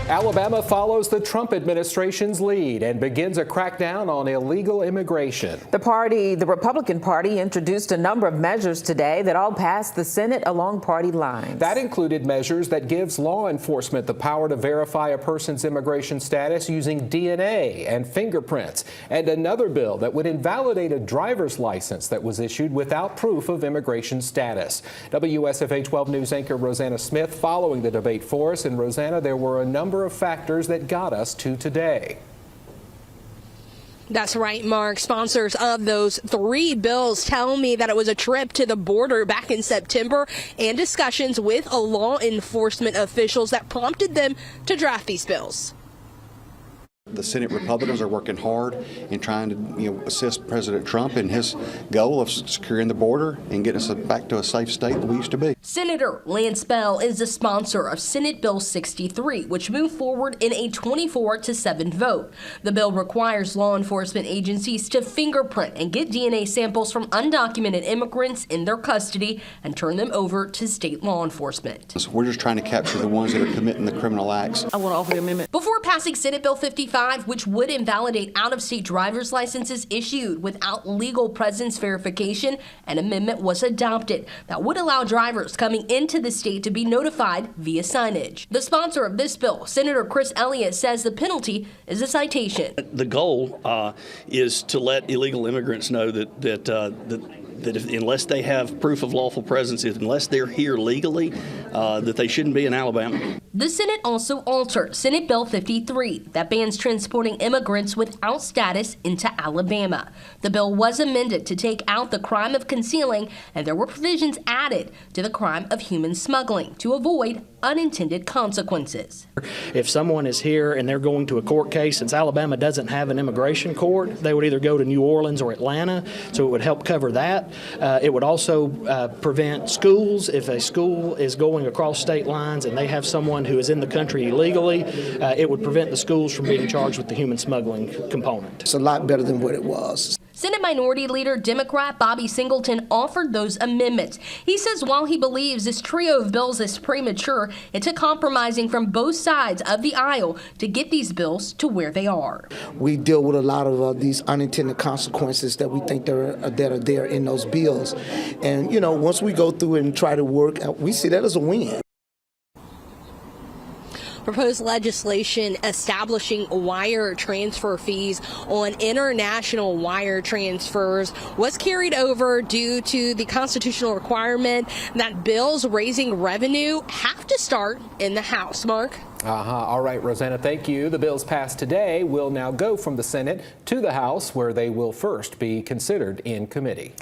Alabama follows the Trump administration's lead and begins a crackdown on illegal immigration. The Republican Party, introduced a number of measures today that all passed the Senate along party lines. That included measures that gives law enforcement the power to verify a person's immigration status using DNA and fingerprints, and another bill that would invalidate a driver's license that was issued without proof of immigration status. WSFA 12 News anchor Rosanna Smith following the debate for us. And Rosanna, there were a number of factors that got us to today. That's right, Mark. Sponsors of those three bills tell me that it was a trip to the border back in September and discussions with law enforcement officials that prompted them to draft these bills. The Senate Republicans are working hard in trying to, assist President Trump in his goal of securing the border and getting us back to a safe state that we used to be. Senator Lance Bell is the sponsor of Senate Bill 63, which moved forward in a 24-7 vote. The bill requires law enforcement agencies to fingerprint and get DNA samples from undocumented immigrants in their custody and turn them over to state law enforcement. So we're just trying to capture the ones that are committing the criminal acts. I want to offer the amendment. Before passing Senate Bill 55, which would invalidate out-of-state driver's licenses issued without legal presence verification, an amendment was adopted that would allow drivers coming into the state to be notified via signage. The sponsor of this bill, Senator Chris Elliott, says the penalty is a citation. The goal is to let illegal immigrants know that unless they have proof of lawful presence, unless they're here legally, that they shouldn't be in Alabama. The Senate also altered Senate Bill 53 that bans transporting immigrants without status into Alabama. The bill was amended to take out the crime of concealing, and there were provisions added to the crime of human smuggling to avoid unintended consequences. If someone is here and they're going to a court case, since Alabama doesn't have an immigration court, they would either go to New Orleans or Atlanta, so it would help cover that. It would also prevent schools. If a school is going across state lines and they have someone who is in the country illegally, it would prevent the schools from being charged with the human smuggling component. It's a lot better than what it was. Senate Minority Leader Democrat Bobby Singleton offered those amendments. He says while he believes this trio of bills is premature, it took compromising from both sides of the aisle to get these bills to where they are. We deal with a lot of these unintended consequences that we think that are there in those bills. And, once we go through and try to work, we see that as a win. Proposed legislation establishing wire transfer fees on international wire transfers was carried over due to the constitutional requirement that bills raising revenue have to start in the House. Mark? All right, Rosanna, thank you. The bills passed today will now go from the Senate to the House, where they will first be considered in committee.